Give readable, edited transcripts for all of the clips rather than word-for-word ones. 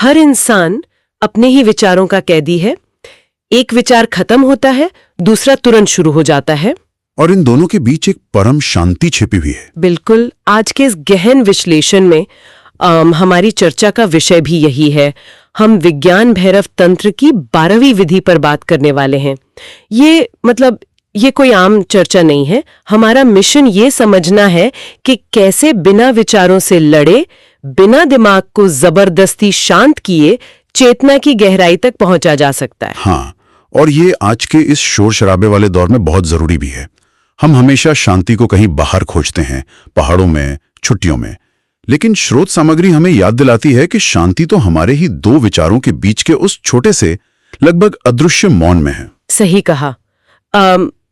हर इंसान अपने ही विचारों का कैदी है। एक विचार खत्म होता है, दूसरा तुरंत शुरू हो जाता है, और इन दोनों के बीच एक परम शांति छिपी हुई है। बिल्कुल। आज के इस गहन विश्लेषण में हमारी चर्चा का विषय भी यही है। हम विज्ञान भैरव तंत्र की 12वीं विधि पर बात करने वाले हैं। ये कोई आम चर्चा नहीं है। हमारा मिशन ये समझना है कि कैसे बिना विचारों से लड़े, बिना दिमाग को जबरदस्ती शांत किए, चेतना की गहराई तक पहुंचा जा सकता है। हाँ, और ये आज के इस शोर शराबे वाले दौर में बहुत जरूरी भी है। हम हमेशा शांति को कहीं बाहर खोजते हैं, पहाड़ों में, छुट्टियों में, लेकिन स्रोत सामग्री हमें याद दिलाती है कि शांति तो हमारे ही दो विचारों के बीच के उस छोटे से लगभग अदृश्य मौन में है। सही कहा।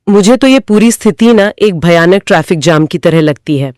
मुझे तो ये पूरी स्थिति ना एक भयानक ट्रैफिक जाम की तरह लगती है।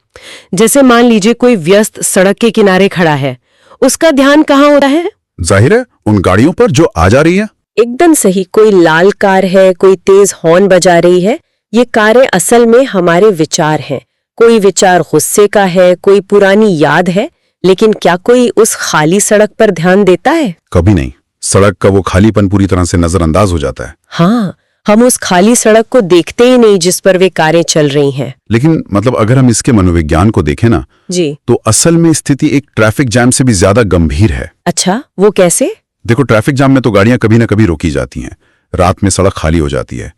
जैसे मान लीजिए कोई व्यस्त सड़क के किनारे खड़ा है, उसका ध्यान कहाँ होता है? जाहिर है उन गाड़ियों पर जो आ जा रही है। एकदम सही। कोई लाल कार है, कोई तेज हॉर्न बजा रही है। ये कारें असल में हमारे विचार हैं। कोई विचार गुस्से का है, कोई पुरानी याद है, लेकिन क्या कोई उस खाली सड़क पर ध्यान देता है? कभी नहीं। सड़क का वो खालीपन पूरी तरह से नजरअंदाज हो जाता है। हाँ, हम उस खाली सड़क को देखते ही नहीं जिस पर वे कारें चल रही हैं। लेकिन अगर हम इसके मनोविज्ञान को देखें ना जी, तो असल में स्थिति एक ट्रैफिक जाम से भी ज्यादा गंभीर है। अच्छा, वो कैसे? देखो, ट्रैफिक जाम में तो गाड़ियां कभी ना कभी रोकी जाती हैं, रात में सड़क खाली हो जाती है,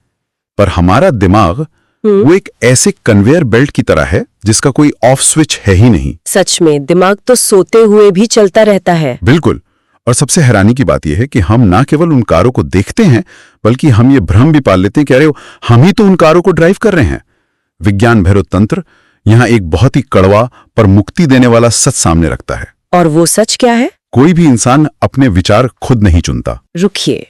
पर हमारा दिमाग वो एक ऐसे कन्वेयर बेल्ट की तरह है जिसका कोई ऑफ स्विच है ही नहीं। सच में, दिमाग तो सोते हुए भी चलता रहता है। बिल्कुल। और सबसे हैरानी की बात यह है कि हम ना केवल उन कारों को देखते हैं, बल्कि हम ये भ्रम भी पाल लेते हैं कि अरे हम ही तो उन कारों को ड्राइव कर रहे हैं। विज्ञान भैरव तंत्र यहाँ एक बहुत ही कड़वा पर मुक्ति देने वाला सच सामने रखता है। और वो सच क्या है? कोई भी इंसान अपने विचार खुद नहीं चुनता। रुकिए,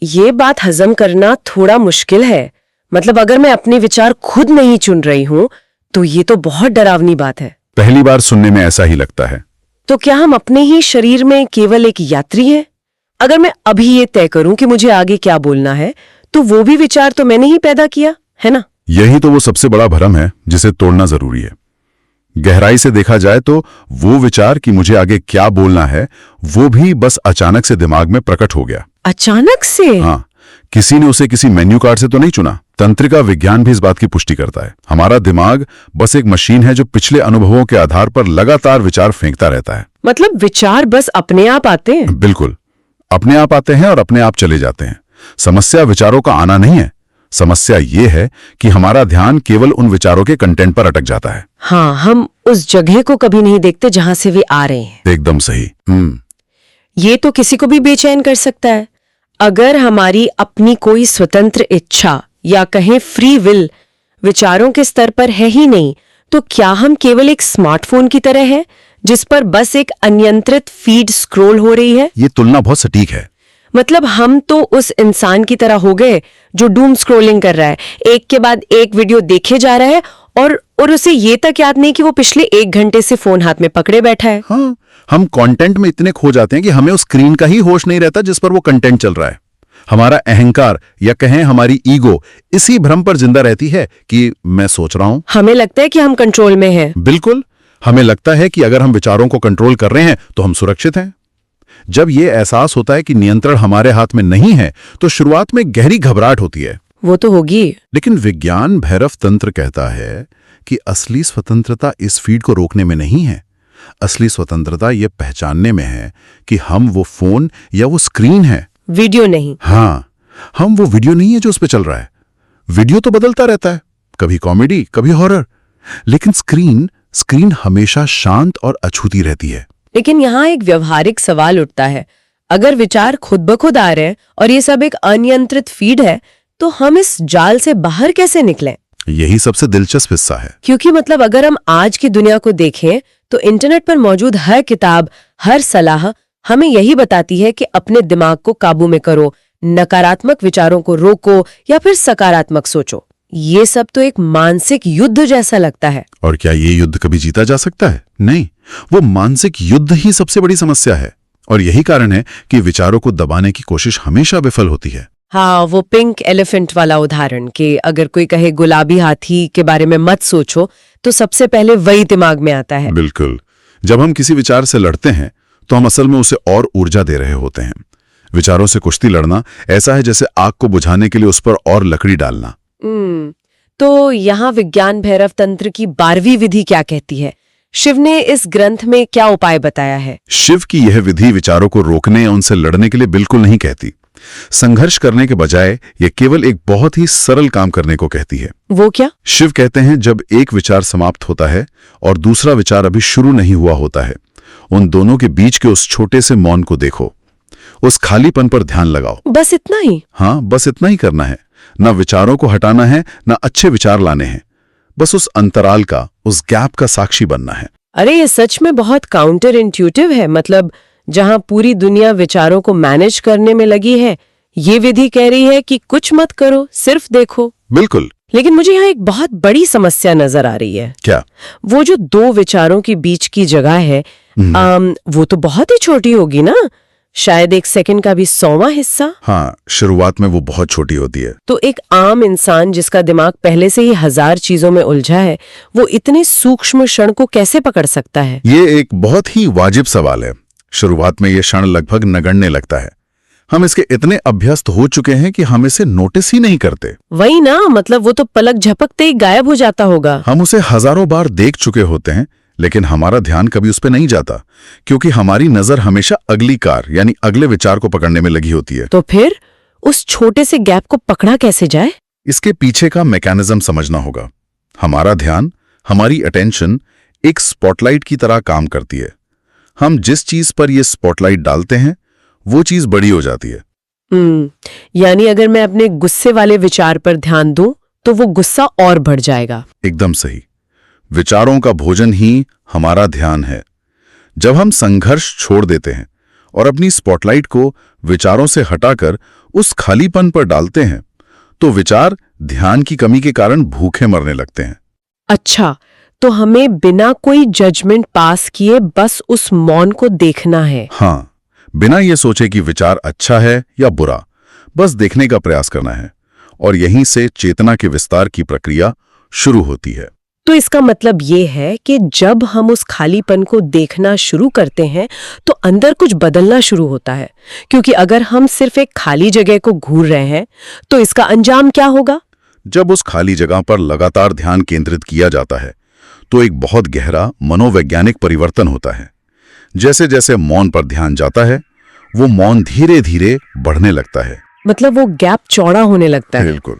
ये बात हजम करना थोड़ा मुश्किल है। अगर मैं अपने विचार खुद नहीं चुन रही हूं, तो ये तो बहुत डरावनी बात है। पहली बार सुनने में ऐसा ही लगता है। तो क्या हम अपने ही शरीर में केवल एक यात्री हैं? अगर मैं अभी ये तय करूं कि मुझे आगे क्या बोलना है, तो वो भी विचार तो मैंने ही पैदा किया है ना? यही तो वो सबसे बड़ा भ्रम है जिसे तोड़ना जरूरी है। गहराई से देखा जाए तो वो विचार कि मुझे आगे क्या बोलना है, वो भी बस अचानक से दिमाग में प्रकट हो गया। अचानक से? हाँ, किसी ने उसे किसी मेन्यू कार्ड से तो नहीं चुना। तंत्रिका विज्ञान भी इस बात की पुष्टि करता है। हमारा दिमाग बस एक मशीन है जो पिछले अनुभवों के आधार पर लगातार विचार फेंकता रहता है। विचार बस अपने आप आते हैं? बिल्कुल, अपने आप आते हैं और अपने आप चले जाते हैं। समस्या विचारों का आना नहीं है, समस्या ये है कि हमारा ध्यान केवल उन विचारों के कंटेंट पर अटक जाता है। हाँ, हम उस जगह को कभी नहीं देखते जहां से वे आ रहे हैं। एकदम सही। ये तो किसी को भी बेचैन कर सकता है। अगर हमारी अपनी कोई स्वतंत्र इच्छा या कहें फ्री विल विचारों के स्तर पर है ही नहीं, तो क्या हम केवल एक स्मार्टफोन की तरह है जिस पर बस एक अनियंत्रित फीड स्क्रॉल हो रही है? ये तुलना बहुत सटीक है। हम तो उस इंसान की तरह हो गए जो डूम स्क्रॉलिंग कर रहा है, एक के बाद एक वीडियो देखे जा रहा है और उसे ये तक याद नहीं कि वो पिछले 1 घंटे से फोन हाथ में पकड़े बैठा है। हाँ, हम कंटेंट में इतने खो जाते हैं कि हमें उस स्क्रीन का ही होश नहीं रहता जिस पर वो कंटेंट चल रहा है। हमारा अहंकार या कहें हमारी ईगो इसी भ्रम पर जिंदा रहती है कि मैं सोच रहा हूं। हमें लगता है कि हम कंट्रोल में हैं। बिल्कुल, हमें लगता है कि अगर हम विचारों को कंट्रोल कर रहे हैं तो हम सुरक्षित हैं। जब ये एहसास होता है कि नियंत्रण हमारे हाथ में नहीं है, तो शुरुआत में गहरी घबराहट होती है। वो तो होगी। लेकिन विज्ञान भैरव तंत्र कहता है कि असली स्वतंत्रता इस फीड को रोकने में नहीं है। असली स्वतंत्रता ये पहचानने में है कि हम वो फोन या वो स्क्रीन है, वीडियो नहीं। हाँ, हम वो वीडियो नहीं है जो उस पे चल रहा है। वीडियो तो बदलता रहता है, कभी कॉमेडी, कभी हॉरर, लेकिन स्क्रीन हमेशा शांत और अछूती रहती है। लेकिन यहाँ एक व्यवहारिक सवाल उठता है। अगर विचार खुद ब खुद आ रहे हैं और ये सब एक अनियंत्रित फीड है, तो हम इस जाल से बाहर कैसे निकलें? यही सबसे दिलचस्प हिस्सा है। क्योंकि अगर हम आज की दुनिया को देखें तो इंटरनेट पर मौजूद हर किताब, हर सलाह हमें यही बताती है कि अपने दिमाग को काबू में करो, नकारात्मक विचारों को रोको या फिर सकारात्मक सोचो। ये सब तो एक मानसिक युद्ध जैसा लगता है। और क्या ये युद्ध कभी जीता जा सकता है? नहीं, वो मानसिक युद्ध ही सबसे बड़ी समस्या है। और यही कारण है कि विचारों को दबाने की कोशिश हमेशा विफल होती है। हाँ, वो पिंक एलिफेंट वाला उदाहरण कि अगर कोई कहे गुलाबी हाथी के बारे में मत सोचो, तो सबसे पहले वही दिमाग में आता है। बिल्कुल। जब हम किसी विचार से लड़ते हैं तो हम असल में उसे और ऊर्जा दे रहे होते हैं। विचारों से कुश्ती लड़ना ऐसा है जैसे आग को बुझाने के लिए उस पर और लकड़ी डालना। तो यहाँ विज्ञान भैरव तंत्र की 12वीं विधि क्या कहती है? शिव ने इस ग्रंथ में क्या उपाय बताया है? शिव की यह विधि विचारों को रोकने या उनसे लड़ने के लिए बिल्कुल नहीं कहती। संघर्ष करने के बजाय यह केवल एक बहुत ही सरल काम करने को कहती है। वो क्या? शिव कहते हैं जब एक विचार समाप्त होता है और दूसरा विचार अभी शुरू नहीं हुआ होता है, उन दोनों के बीच के उस छोटे से मौन को देखो, उस खालीपन पर ध्यान लगाओ। बस इतना ही? हाँ, बस इतना ही करना है। ना विचारों को हटाना है, ना अच्छे विचार लाने हैं। बस उस अंतराल का, उस गैप का साक्षी बनना है। अरे ये सच में बहुत काउंटर इंट्यूटिव है। मतलब जहां पूरी दुनिया विचारों को मैनेज करने में लगी है, ये विधि कह रही है कि कुछ मत करो, सिर्फ देखो। बिल्कुल। लेकिन मुझे यहाँ एक बहुत बड़ी समस्या नजर आ रही है। क्या? वो जो दो विचारों के बीच की जगह है, वो तो बहुत ही छोटी होगी ना, शायद 1 सेकंड का भी 100वां हिस्सा। हाँ, शुरुआत में वो बहुत छोटी होती है। तो एक आम इंसान जिसका दिमाग पहले से ही 1000 चीजों में उलझा है, वो इतने सूक्ष्म क्षण को कैसे पकड़ सकता है? ये एक बहुत ही वाजिब सवाल है। शुरुआत में ये क्षण लगभग नगण्य लगता है। हम इसके इतने अभ्यस्त हो चुके हैं कि हम इसे नोटिस ही नहीं करते। वही ना, मतलब वो तो पलक झपकते ही गायब हो जाता होगा। हम उसे हजारों बार देख चुके होते हैं, लेकिन हमारा ध्यान कभी उस पर नहीं जाता, क्योंकि हमारी नजर हमेशा अगली कार यानी अगले विचार को पकड़ने में लगी होती है। तो फिर उस छोटे से गैप को पकड़ा कैसे जाए? इसके पीछे का मैकेनिज्म समझना होगा। हमारा ध्यान, हमारी अटेंशन एक स्पॉटलाइट की तरह काम करती है। हम जिस चीज पर ये स्पॉटलाइट डालते हैं, वो चीज बड़ी हो जाती है। यानी अगर मैं अपने गुस्से वाले विचार पर ध्यान दूं, तो वो गुस्सा और बढ़ जाएगा। एकदम सही। विचारों का भोजन ही हमारा ध्यान है। जब हम संघर्ष छोड़ देते हैं और अपनी स्पॉटलाइट को विचारों से हटाकर उस खालीपन पर डालते हैं, तो विचार ध्यान की कमी के कारण भूखे मरने लगते हैं। अच्छा, तो हमें बिना कोई जजमेंट पास किए बस उस मौन को देखना है? हाँ, बिना ये सोचे कि विचार अच्छा है या बुरा, बस देखने का प्रयास करना है। और यहीं से चेतना के विस्तार की प्रक्रिया शुरू होती है। तो इसका मतलब ये है कि जब हम उस खालीपन को देखना शुरू करते हैं, तो अंदर कुछ बदलना शुरू होता है। क्योंकि अगर हम सिर्फ एक खाली जगह को घूर रहे हैं, तो इसका अंजाम क्या होगा? जब उस खाली जगह पर लगातार ध्यान केंद्रित किया जाता है, तो एक बहुत गहरा मनोवैज्ञानिक परिवर्तन होता है। जैसे जैसे मौन पर ध्यान जाता है, वो मौन धीरे धीरे बढ़ने लगता है। मतलब वो गैप चौड़ा होने लगता है। बिल्कुल।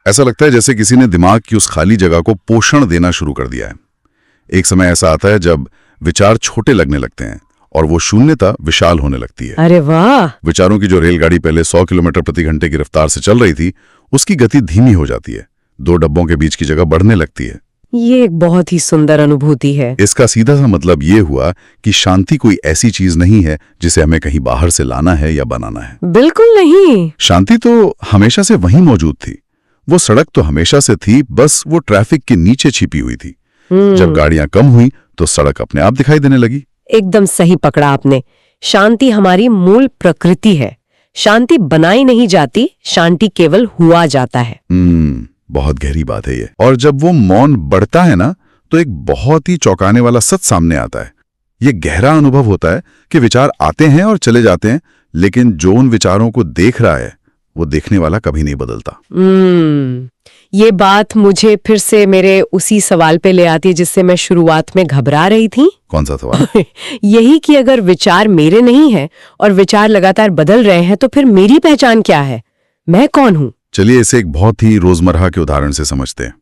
ऐसा लगता है जैसे किसी ने दिमाग की उस खाली जगह को पोषण देना शुरू कर दिया है। एक समय ऐसा आता है जब विचार छोटे लगने लगते हैं और वो शून्यता विशाल होने लगती है। अरे वाह! विचारों की जो रेलगाड़ी पहले 100 किलोमीटर प्रति घंटे की रफ्तार से चल रही थी, उसकी गति धीमी हो जाती है। 2 डब्बों के बीच की जगह बढ़ने लगती है। ये एक बहुत ही सुंदर अनुभूति है। इसका सीधा सा मतलब ये हुआ कि शांति कोई ऐसी चीज नहीं है जिसे हमें कहीं बाहर से लाना है या बनाना है। बिल्कुल नहीं। शांति तो हमेशा से वहीं मौजूद थी। वो सड़क तो हमेशा से थी, बस वो ट्रैफिक के नीचे छिपी हुई थी। जब गाड़ियां कम हुई तो सड़क अपने आप दिखाई देने लगी। एकदम सही पकड़ा आपने। शांति हमारी मूल प्रकृति है। शांति बनाई नहीं जाती, शांति केवल हुआ जाता है। बहुत गहरी बात है ये। और जब वो मौन बढ़ता है ना, तो एक बहुत ही चौंकाने वाला सच सामने आता है। ये गहरा अनुभव होता है कि विचार आते हैं और चले जाते हैं, लेकिन जो उन विचारों को देख रहा है, वो देखने वाला कभी नहीं बदलता। ये बात मुझे फिर से मेरे उसी सवाल पे ले आती है जिससे मैं शुरुआत में घबरा रही थी। कौन सा सवाल? यही कि अगर विचार मेरे नहीं है और विचार लगातार बदल रहे हैं, तो फिर मेरी पहचान क्या है? मैं कौन हूं? चलिए इसे एक बहुत ही रोजमर्रा के उदाहरण से समझते हैं।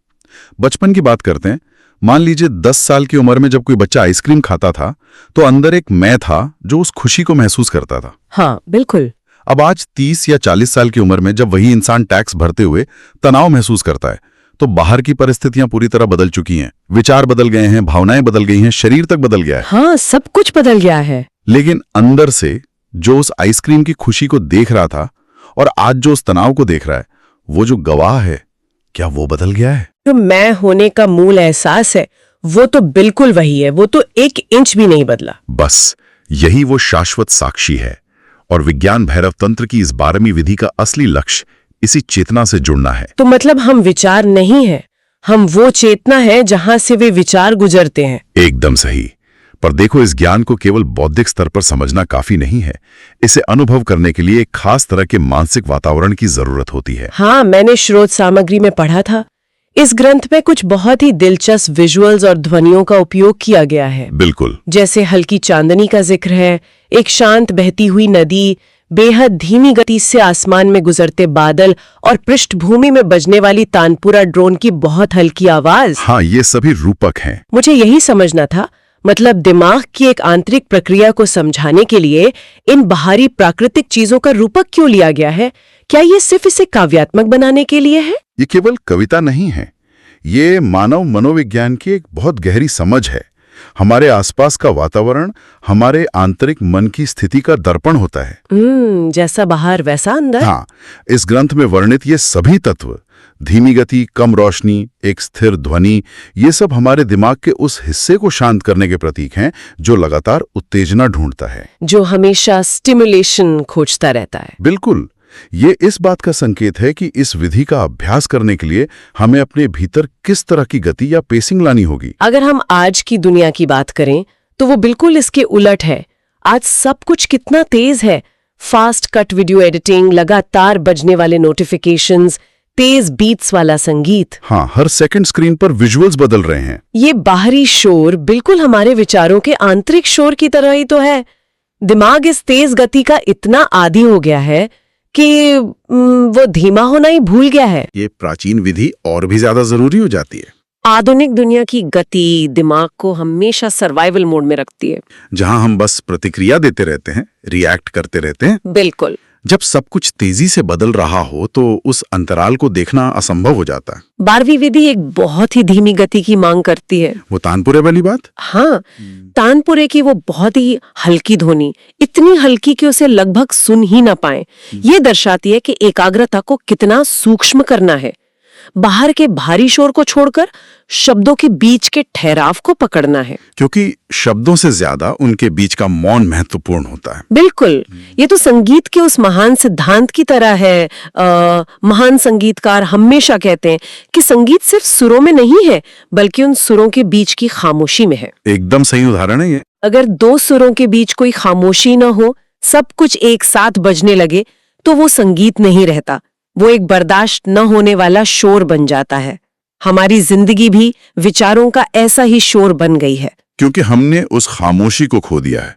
बचपन की बात करते हैं। मान लीजिए 10 साल की उम्र में जब कोई बच्चा आइसक्रीम खाता था, तो अंदर एक मैं था जो उस खुशी को महसूस करता था। हाँ, बिल्कुल। अब आज 30 या 40 साल की उम्र में जब वही इंसान टैक्स भरते हुए तनाव महसूस करता है, तो बाहर की परिस्थितियां पूरी तरह बदल चुकी हैं। विचार बदल गए हैं, भावनाएं बदल गई हैं, शरीर तक बदल गया है। हाँ, सब कुछ बदल गया है। लेकिन अंदर से जो उस आइसक्रीम की खुशी को देख रहा था और आज जो उस तनाव को देख रहा है, वो जो गवाह है, क्या वो बदल गया है? जो मैं होने का मूल एहसास है, वो तो बिल्कुल वही है। वो तो 1 इंच भी नहीं बदला। बस यही वो शाश्वत साक्षी है। और विज्ञान भैरव तंत्र की इस 12वीं विधि का असली लक्ष्य इसी चेतना से जुड़ना है। तो मतलब हम विचार नहीं है, हम वो चेतना है जहां से वे विचार गुजरते हैं। एकदम सही। पर देखो, इस ज्ञान को केवल बौद्धिक स्तर पर समझना काफी नहीं है। इसे अनुभव करने के लिए एक खास तरह के मानसिक वातावरण की जरूरत होती है। हाँ, मैंने स्रोत सामग्री में पढ़ा था। इस ग्रंथ में कुछ बहुत ही दिलचस्प विजुअल्स और ध्वनियों का उपयोग किया गया है। बिल्कुल। जैसे हल्की चांदनी का जिक्र है, एक शांत बहती हुई नदी, बेहद धीमी गति से आसमान में गुजरते बादल और पृष्ठभूमि में बजने वाली तानपुरा ड्रोन की बहुत हल्की आवाज। हाँ, ये सभी रूपक हैं। मुझे यही समझना था, मतलब दिमाग की एक आंतरिक प्रक्रिया को समझाने के लिए इन बाहरी प्राकृतिक चीजों का रूपक क्यों लिया गया है? क्या ये सिर्फ इसे काव्यात्मक बनाने के लिए है? ये केवल कविता नहीं है, ये मानव मनोविज्ञान की एक बहुत गहरी समझ है। हमारे आसपास का वातावरण हमारे आंतरिक मन की स्थिति का दर्पण होता है। जैसा बाहर वैसा अंदर। हाँ, इस ग्रंथ में वर्णित ये सभी तत्व, धीमी गति, कम रोशनी, एक स्थिर ध्वनि, ये सब हमारे दिमाग के उस हिस्से को शांत करने के प्रतीक हैं जो लगातार उत्तेजना ढूंढता है, जो हमेशा स्टिमुलेशन खोजता रहता है। बिल्कुल। ये इस बात का संकेत है कि इस विधि का अभ्यास करने के लिए हमें अपने भीतर किस तरह की गति या पेसिंग लानी होगी। अगर हम आज की दुनिया की बात करें तो वो बिल्कुल इसके उलट है। आज सब कुछ कितना तेज है। फास्ट कट वीडियो एडिटिंग, लगातार बजने वाले नोटिफिकेशंस, तेज बीट्स वाला संगीत। हाँ, हर सेकंड स्क्रीन पर विजुअल्स बदल रहे हैं। ये बाहरी शोर बिल्कुल हमारे विचारों के आंतरिक शोर की तरह ही तो है। दिमाग इस तेज गति का इतना आदी हो गया है कि वो धीमा होना ही भूल गया है। ये प्राचीन विधि और भी ज्यादा जरूरी हो जाती है। आधुनिक दुनिया की गति दिमाग को हमेशा सर्वाइवल मोड में रखती है, जहां हम बस प्रतिक्रिया देते रहते हैं, रिएक्ट करते रहते हैं। बिल्कुल। जब सब कुछ तेजी से बदल रहा हो तो उस अंतराल को देखना असंभव हो जाता है। 12वीं विधि एक बहुत ही धीमी गति की मांग करती है। वो तानपुरे वाली बात? हाँ, तानपुरे की वो बहुत ही हल्की ध्वनि, इतनी हल्की कि उसे लगभग सुन ही ना पाए। ये दर्शाती है कि एकाग्रता को कितना सूक्ष्म करना है। बाहर के भारी शोर को छोड़कर शब्दों के बीच के ठहराव को पकड़ना है, क्योंकि शब्दों से ज्यादा उनके बीच का मौन महत्वपूर्ण होता है। बिल्कुल। ये तो संगीत के उस महान सिद्धांत की तरह है। महान संगीतकार हमेशा कहते हैं कि संगीत सिर्फ सुरों में नहीं है, बल्कि उन सुरों के बीच की खामोशी में है। एकदम सही उदाहरण है ये। अगर दो सुरों के बीच कोई खामोशी न हो, सब कुछ एक साथ बजने लगे, तो वो संगीत नहीं रहता, वो एक बर्दाश्त न होने वाला शोर बन जाता है। हमारी जिंदगी भी विचारों का ऐसा ही शोर बन गई है, क्योंकि हमने उस खामोशी को खो दिया है।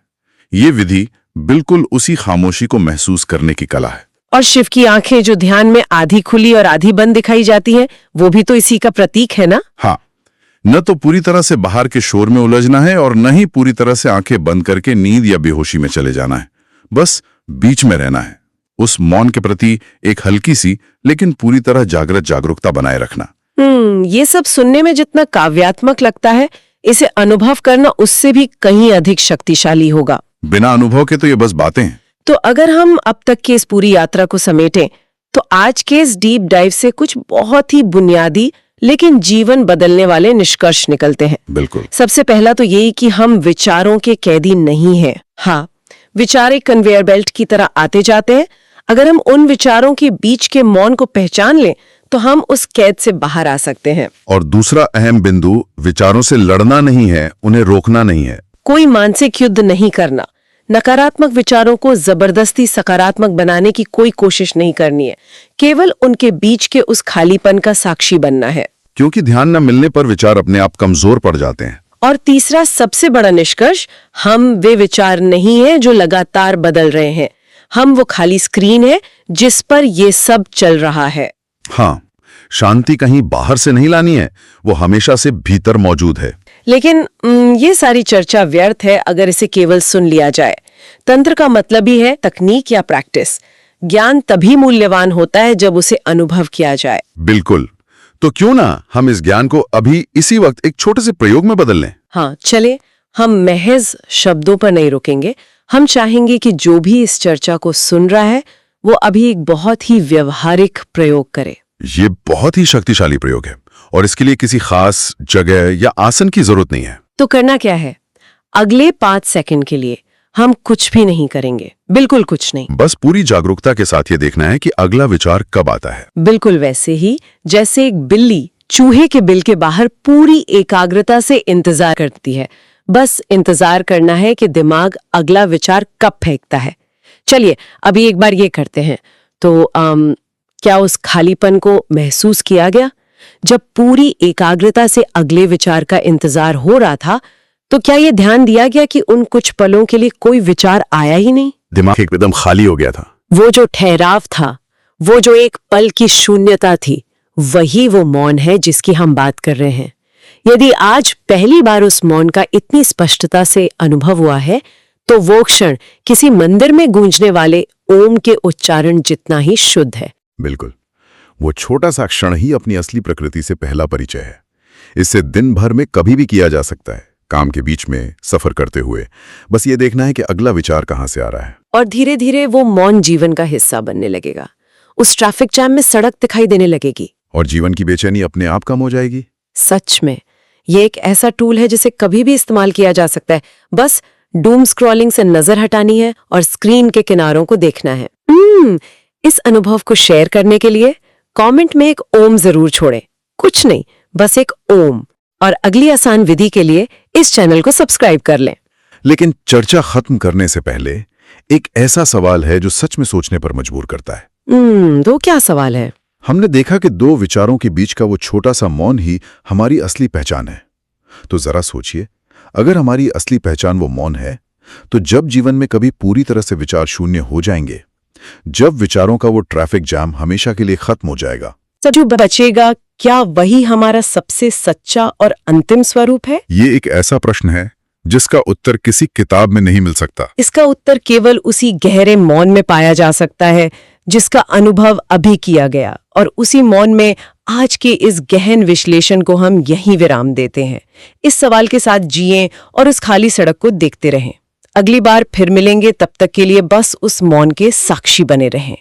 ये विधि बिल्कुल उसी खामोशी को महसूस करने की कला है। और शिव की आंखें जो ध्यान में आधी खुली और आधी बंद दिखाई जाती हैं, वो भी तो इसी का प्रतीक है ना? हाँ, न तो पूरी तरह से बाहर के शोर में उलझना है और न ही पूरी तरह से आंखें बंद करके नींद या बेहोशी में चले जाना है। बस बीच में रहना है, उस मौन के प्रति एक हल्की सी लेकिन पूरी तरह जागृत जागरूकता बनाए रखना। ये सब सुनने में जितना काव्यात्मक लगता है, इसे अनुभव करना उससे भी कहीं अधिक शक्तिशाली होगा। बिना अनुभव के तो ये बस बातें हैं। तो अगर हम अब तक की इस पूरी यात्रा को समेटें, तो आज के इस डीप डाइव से कुछ बहुत ही बुनियादी लेकिन जीवन बदलने वाले निष्कर्ष निकलते हैं। बिल्कुल। सबसे पहला तो यही कि हम विचारों के कैदी नहीं हैं। हाँ, विचार एक कन्वेयर बेल्ट की तरह आते जाते हैं। अगर हम उन विचारों के बीच के मौन को पहचान लें, तो हम उस कैद से बाहर आ सकते हैं। और दूसरा अहम बिंदु, विचारों से लड़ना नहीं है, उन्हें रोकना नहीं है। कोई मानसिक युद्ध नहीं करना। नकारात्मक विचारों को जबरदस्ती सकारात्मक बनाने की कोई कोशिश नहीं करनी है। केवल उनके बीच के उस खालीपन का साक्षी बनना है, क्योंकि ध्यान न मिलने पर विचार अपने आप कमजोर पड़ जाते हैं। और तीसरा सबसे बड़ा निष्कर्ष, हम वे विचार नहीं हैं जो लगातार बदल रहे हैं। हम वो खाली स्क्रीन है जिस पर ये सब चल रहा है। हाँ, शांति कहीं बाहर से नहीं लानी है, वो हमेशा से भीतर मौजूद है। लेकिन ये सारी चर्चा व्यर्थ है अगर इसे केवल सुन लिया जाए। तंत्र का मतलब ही है तकनीक या प्रैक्टिस। ज्ञान तभी मूल्यवान होता है जब उसे अनुभव किया जाए। बिल्कुल। तो क्यों ना हम इस ज्ञान को अभी इसी वक्त एक छोटे से प्रयोग में बदल लें। हाँ, चले। हम महज शब्दों पर नहीं रुकेंगे। हम चाहेंगे कि जो भी इस चर्चा को सुन रहा है, वो अभी एक बहुत ही व्यवहारिक प्रयोग करे। ये बहुत ही शक्तिशाली प्रयोग है और इसके लिए किसी खास जगह या आसन की जरूरत नहीं है। तो करना क्या है? अगले 5 सेकंड के लिए हम कुछ भी नहीं करेंगे, बिल्कुल कुछ नहीं। बस पूरी जागरूकता के साथ ये देखना है कि अगला विचार कब आता है। बिल्कुल वैसे ही जैसे एक बिल्ली चूहे के बिल के बाहर पूरी एकाग्रता से इंतजार करती है। बस इंतजार करना है कि दिमाग अगला विचार कब फेंकता है। चलिए अभी एक बार ये करते हैं। तो क्या उस खालीपन को महसूस किया गया? जब पूरी एकाग्रता से अगले विचार का इंतजार हो रहा था, तो क्या ये ध्यान दिया गया कि उन कुछ पलों के लिए कोई विचार आया ही नहीं? दिमाग एकदम खाली हो गया था। वो जो ठहराव था, वो जो एक पल की शून्यता थी, वही वो मौन है जिसकी हम बात कर रहे हैं। यदि आज पहली बार उस मौन का इतनी स्पष्टता से अनुभव हुआ है, तो वो क्षण किसी मंदिर में गूंजने वाले ओम के उच्चारण जितना ही शुद्ध है। बिल्कुल, वो छोटा सा क्षण ही अपनी असली प्रकृति से पहला परिचय है। इससे दिन भर में कभी भी किया जा सकता है, काम के बीच में, सफर करते हुए। बस ये देखना है कि अगला विचार कहाँ से आ रहा है। और धीरे धीरे वो मौन जीवन का हिस्सा बनने लगेगा। उस ट्रैफिक जैम में सड़क दिखाई देने लगेगी और जीवन की बेचैनी अपने आप कम हो जाएगी। सच में ये एक ऐसा टूल है जिसे कभी भी इस्तेमाल किया जा सकता है। बस डूम स्क्रॉलिंग से नजर हटानी है और स्क्रीन के किनारों को देखना है। इस अनुभव को शेयर करने के लिए कमेंट में एक ओम जरूर छोड़ें। कुछ नहीं, बस एक ओम। और अगली आसान विधि के लिए इस चैनल को सब्सक्राइब कर लें। लेकिन चर्चा खत्म करने से पहले एक ऐसा सवाल है जो सच में सोचने पर मजबूर करता है। तो क्या सवाल है? हमने देखा कि दो विचारों के बीच का वो छोटा सा मौन ही हमारी असली पहचान है। तो जरा सोचिए, अगर हमारी असली पहचान वो मौन है, तो जब जीवन में कभी पूरी तरह से विचार शून्य हो जाएंगे, जब विचारों का वो ट्रैफिक जाम हमेशा के लिए खत्म हो जाएगा, जो बचेगा, क्या वही हमारा सबसे सच्चा और अंतिम स्वरूप है? ये एक ऐसा प्रश्न है जिसका उत्तर किसी किताब में नहीं मिल सकता। इसका उत्तर केवल उसी गहरे मौन में पाया जा सकता है जिसका अनुभव अभी किया गया। और उसी मौन में आज के इस गहन विश्लेषण को हम यहीं विराम देते हैं। इस सवाल के साथ जिएं और उस खाली सड़क को देखते रहें। अगली बार फिर मिलेंगे, तब तक के लिए बस उस मौन के साक्षी बने रहें।